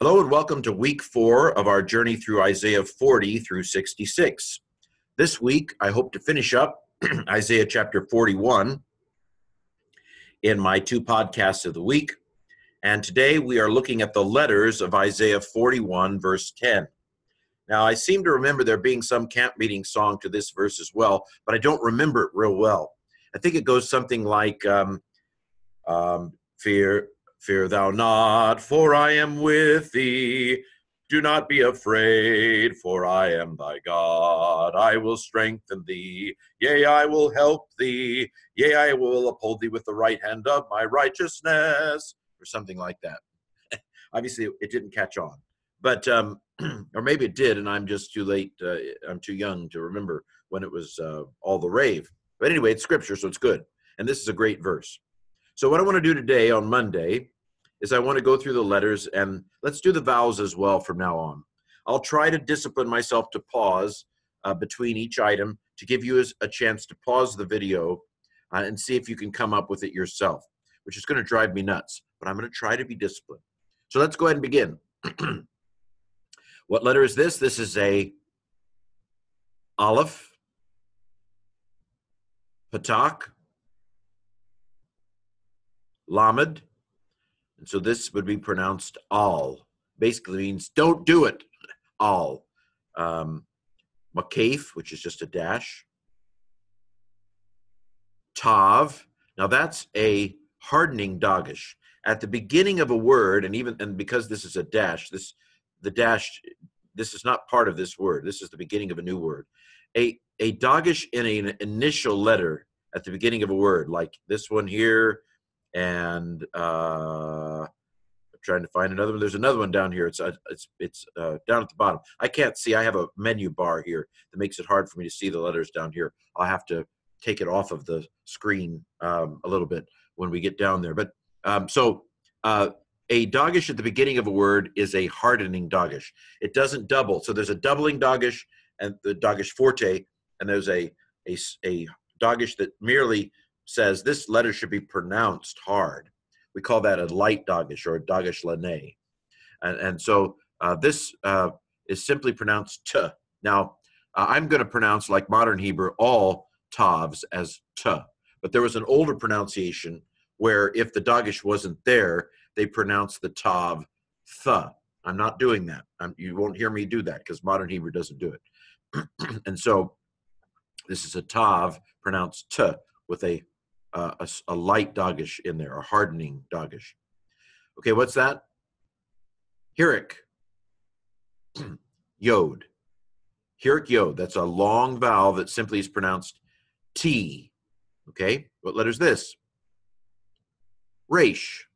Hello and welcome to week 4 of our journey through Isaiah 40 through 66. This week, I hope to finish up Isaiah chapter 41 in my 2 podcasts of the week. And today we are looking at the letters of Isaiah 41 verse 10. Now, I seem to remember there being some camp meeting song to this verse as well, but I don't remember it real well. I think it goes something like, Fear thou not, for I am with thee. Do not be afraid, for I am thy God. I will strengthen thee. Yea, I will help thee. Yea, I will uphold thee with the right hand of my righteousness. Or something like that. Obviously, it didn't catch on. But, or maybe it did, and I'm just too late. I'm too young to remember when it was all the rave. But anyway, it's scripture, so it's good. And this is a great verse. So what I want to do today on Monday is I want to go through the letters, and let's do the vowels as well from now on. I'll try to discipline myself to pause between each item to give you a chance to pause the video and see if you can come up with it yourself, which is going to drive me nuts, but I'm going to try to be disciplined. So let's go ahead and begin. What letter is this? This is a Aleph, Patak, Lamed, and so this would be pronounced al. Basically means don't do it, al. Makaf, which is just a dash. Tav, now that's a hardening dagesh. At the beginning of a word, and because this is a dash, this is not part of this word. This is the beginning of a new word. A dagesh in an initial letter at the beginning of a word, like this one here, and I'm trying to find another one. There's another one down here. It's down at the bottom. I can't see. I have a menu bar here that makes it hard for me to see the letters down here. I'll have to take it off of the screen a little bit when we get down there. But a dagesh at the beginning of a word is a hardening dagesh. It doesn't double. So there's a doubling dagesh and the dagesh forte, and there's a dagesh that merely says this letter should be pronounced hard. We call that a light dagesh or a dagesh lane. And so this is simply pronounced t. Now, I'm going to pronounce, like modern Hebrew, all tavs as t. But there was an older pronunciation where if the dagesh wasn't there, they pronounced the tav th. I'm not doing that. You won't hear me do that because modern Hebrew doesn't do it. And so this is a tav pronounced t with a light dagesh in there, a hardening dagesh. Okay, what's that? Hirik, yod. Hirik yod, that's a long vowel that simply is pronounced T. Okay, what letter is this? Resh,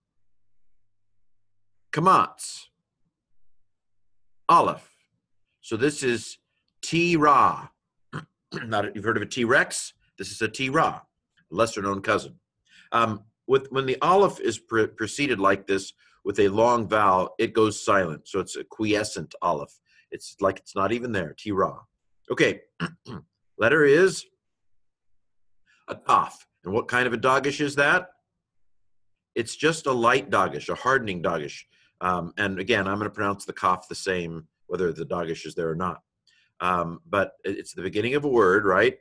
Kamatz, Aleph. So this is T-Ra. Not, you've heard of a T-Rex? This is a T-Ra. Lesser-known cousin. When the aleph is preceded like this with a long vowel, it goes silent. So it's a quiescent aleph. It's like it's not even there. T-Ra. Okay. Letter is a taf. And what kind of a dagesh is that? It's just a light dagesh, a hardening dagesh. And again, I'm going to pronounce the kaf the same, whether the dagesh is there or not. But it's the beginning of a word, right?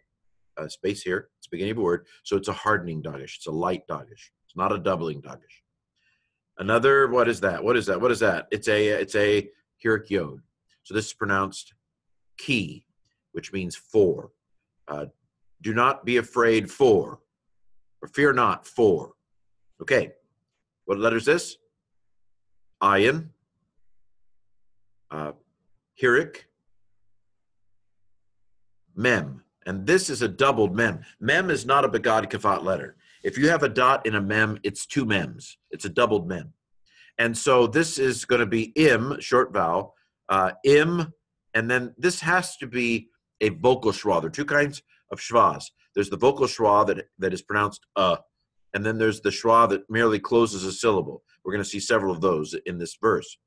Space here. It's the beginning of a word. So it's a hardening dagesh. It's a light dagesh. It's not a doubling dagesh. Another, what is that? What is that? What is that? It's a hirik yod. So this is pronounced ki, which means for. Do not be afraid for, or fear not for. Okay. What letter is this? Ayin. Hirik. Mem. And this is a doubled mem. Mem is not a begad kafat letter. If you have a dot in a mem, it's 2 mems. It's a doubled mem. And so this is going to be im, short vowel, im, and then this has to be a vocal schwa. There are 2 kinds of schwas. There's the vocal schwa that is pronounced and then there's the schwa that merely closes a syllable. We're going to see several of those in this verse.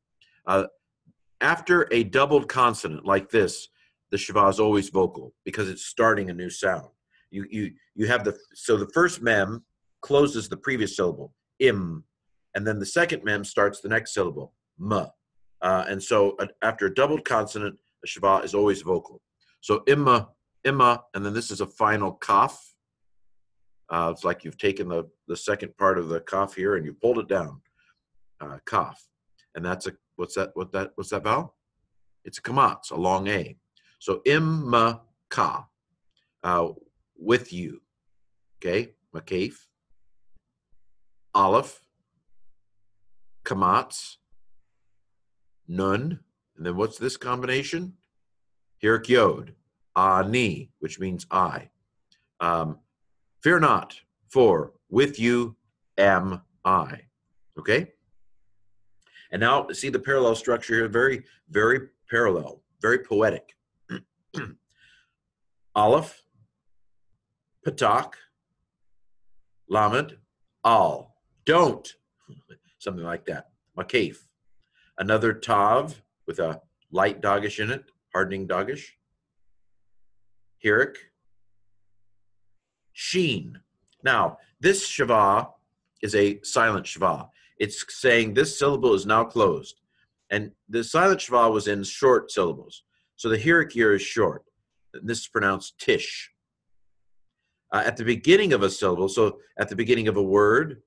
After a doubled consonant like this, the shva is always vocal because it's starting a new sound. You have the first mem closes the previous syllable, im, and then the second mem starts the next syllable, m. And so after a doubled consonant, a shva is always vocal. So imma, imma, and then this is a final kaf. It's like you've taken the second part of the kaf here and you pulled it down. Kaf. And that's what's that vowel? It's a kamatz, a long A. So imma ka, with you. Okay, makaf. Aleph, kamatz, nun, and then what's this combination? Hirik yod, ani, which means I. Fear not, for with you am I. Okay? And now see the parallel structure here, very, very parallel, very poetic. Aleph, patak, lamed, al, don't, something like that. Makaf. Another tav with a light dogish in it, hardening dogish. Hirik, sheen. Now, this shava is a silent shva. It's saying this syllable is now closed. And the silent shva was in short syllables. So the hirik here is short. This is pronounced tish. At the beginning of a syllable, so at the beginning of a word,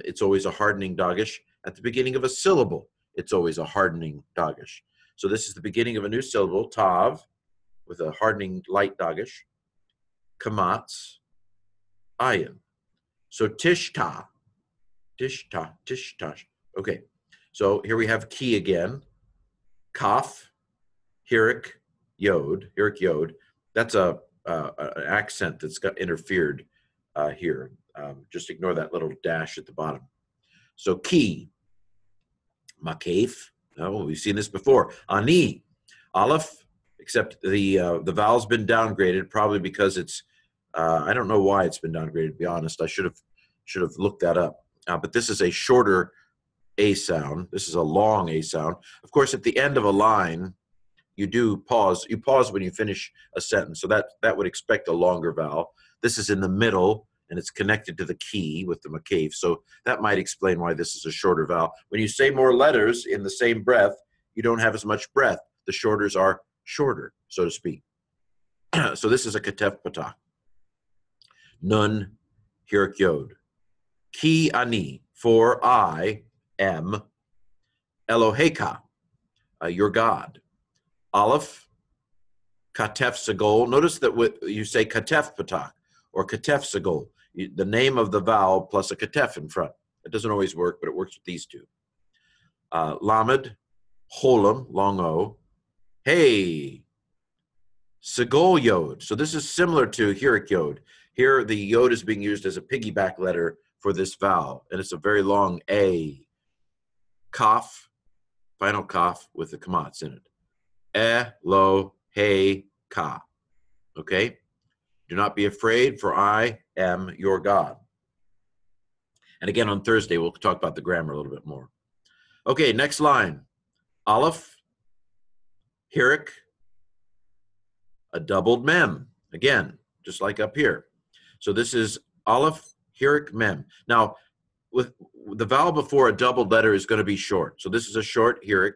it's always a hardening dogish. At the beginning of a syllable, it's always a hardening dogish. So this is the beginning of a new syllable, tav, with a hardening light dogish. Kamatz, ayin. So tishta, tishta, tishtash. Okay, so here we have ki again. Kaf, hirik, yod, hirik yod. That's an accent that's got interfered here. Just ignore that little dash at the bottom. So ki, makaf. Oh, we've seen this before. Ani, aleph, except the vowel's been downgraded, probably because it's I don't know why it's been downgraded, to be honest. I should have looked that up. But this is a shorter A sound. This is a long A sound. Of course, at the end of a line, you do pause. You pause when you finish a sentence. So that would expect a longer vowel. This is in the middle, and it's connected to the key with the makaf. So that might explain why this is a shorter vowel. When you say more letters in the same breath, you don't have as much breath. The shorters are shorter, so to speak. So this is a katef patah. Nun, hirik yod. Ki ani, for I am Eloheka, your God. Aleph, katef sagol. Notice that you say katef patak or katef sagol. The name of the vowel plus a katef in front. It doesn't always work, but it works with these two. Lamed, holam, long O. Hey, sagol yod. So this is similar to hirik yod. Here, the yod is being used as a piggyback letter for this vowel, and it's a very long A. Kaf, final kaf with the kamatz in it. Lo, hey, ka. Okay? Do not be afraid, for I am your God. And again, on Thursday, we'll talk about the grammar a little bit more. Okay, next line. Aleph, hirik, a doubled mem. Again, just like up here. So this is aleph, hirik, mem. Now, with the vowel before a doubled letter is going to be short. So this is a short hirik.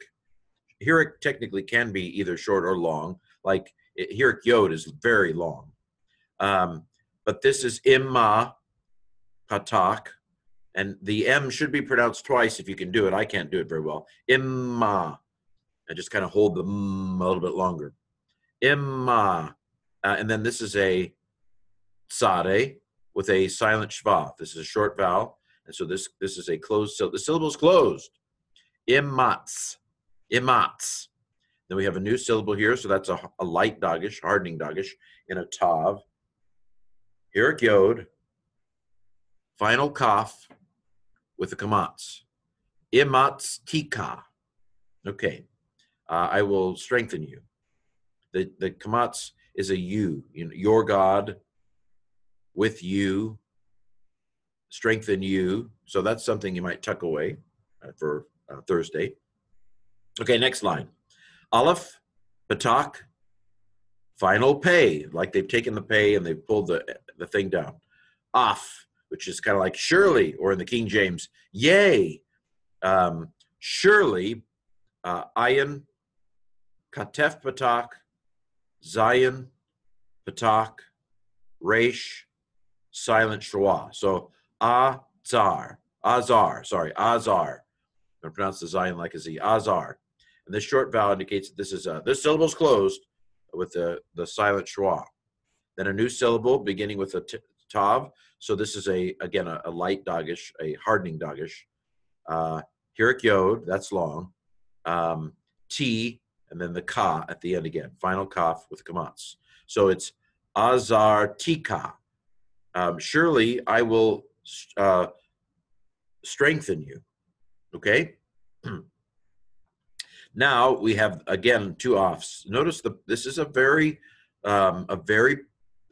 Hirik technically can be either short or long. Like hirik yod is very long. But this is imma, patak, and the M should be pronounced twice if you can do it. I can't do it very well. Imma. I just kind of hold the m a little bit longer. Imma. And then this is a sade with a silent shva. This is a short vowel. And so this is a closed syllable. The syllable is closed. Immatz. Immatz. Then we have a new syllable here. So that's a light dogish, hardening dogish in a tav. Hirik yod. Final kaf with the kamatz. Immatz tika. Okay. I will strengthen you. The kamatz is a you. Your God with you. Strengthen you. So that's something you might tuck away for Thursday. Okay, next line. Aleph, patak, final pay. Like they've taken the pay and they've pulled the thing down. Af, which is kind of like surely, or in the King James, yea. Surely, Ayin, Katef Patak, Zayin, Patak, Resh, silent Shwa. So Azar, sorry, Azar. I'm going to pronounce the Zayin like a Z, Azar. And this short vowel indicates that this syllable is closed with the silent Shwa. Then a new syllable beginning with a tav. So this is again a light dagish, a hardening dagish. Hirik yod, that's long. T, and then the ka at the end again. Final kaf with kamats. So it's azar tika. Surely I will strengthen you. Okay. Now we have again two offs. Notice this is a very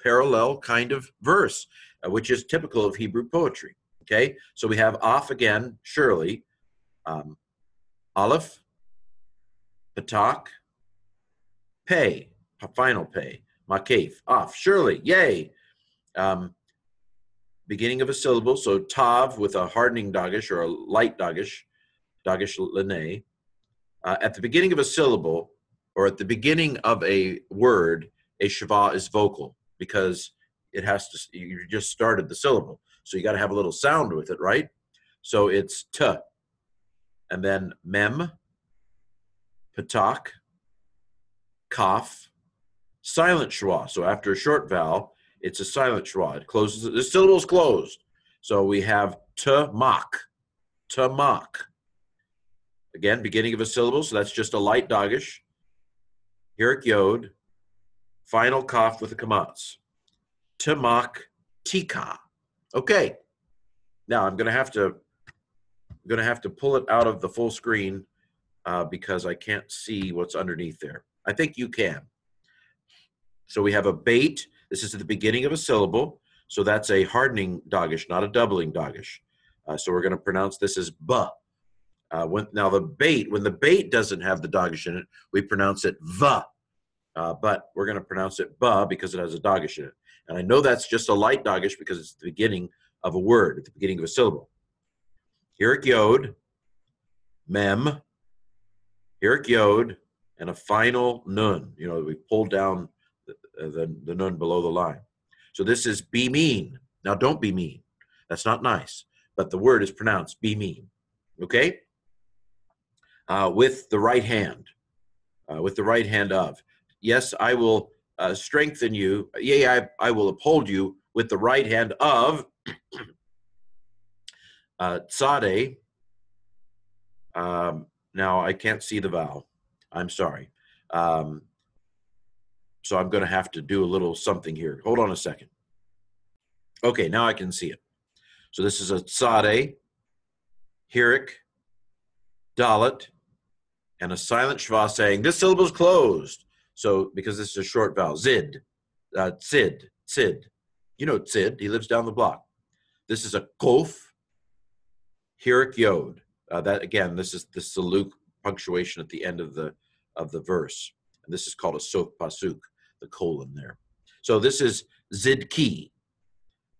parallel kind of verse, which is typical of Hebrew poetry. Okay, so we have off again, surely, aleph, patak, pay, final pay, makef, off, surely, yay. Beginning of a syllable, so tav with a hardening dagish or a light dagish lene. At the beginning of a syllable, or at the beginning of a word, a shava is vocal because it has to. You just started the syllable, so you got to have a little sound with it, right? So it's t, and then mem, patak, kaf, silent shwa. So after a short vowel, it's a silent shwa. It closes. The syllable is closed. So we have t-mak. Again, beginning of a syllable, so that's just a light dagish. Hirik yod, final kaf with a kamats. Tamak tika. Okay. Now I'm gonna have to pull it out of the full screen because I can't see what's underneath there. I think you can. So we have a bait. This is at the beginning of a syllable. So that's a hardening dagish, not a doubling dagish. So we're going to pronounce this as ba. When the bait doesn't have the dagish in it, we pronounce it va. But we're going to pronounce it ba because it has a dagish in it. And I know that's just a light dagish because it's the beginning of a word, at the beginning of a syllable. Hirik yod, mem, hirik yod, and a final nun. You know, we pulled down the nun below the line. So this is be mean. Now don't be mean. That's not nice. But the word is pronounced be mean. Okay? With the right hand. With the right hand of. Yes, I will strengthen you. Yea, I will uphold you with the right hand of tzade. Now I can't see the vowel. I'm sorry. So I'm going to have to do a little something here. Hold on a second. Okay, now I can see it. So this is a tzade, hirik, dalet, and a silent shva saying this syllable is closed. So because this is a short vowel, zid, tzid. You know tzid, he lives down the block. This is a kof, hirik yod. That again, this is the saluk punctuation at the end of the verse. And this is called a sof pasuk, the colon there. So this is zidki,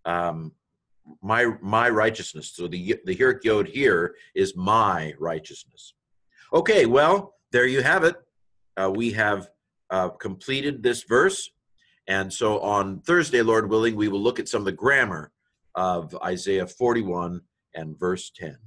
my righteousness. So the hirik yod here is my righteousness. Okay, well, there you have it. We have completed this verse. And so on Thursday, Lord willing, we will look at some of the grammar of Isaiah 41 and verse 10.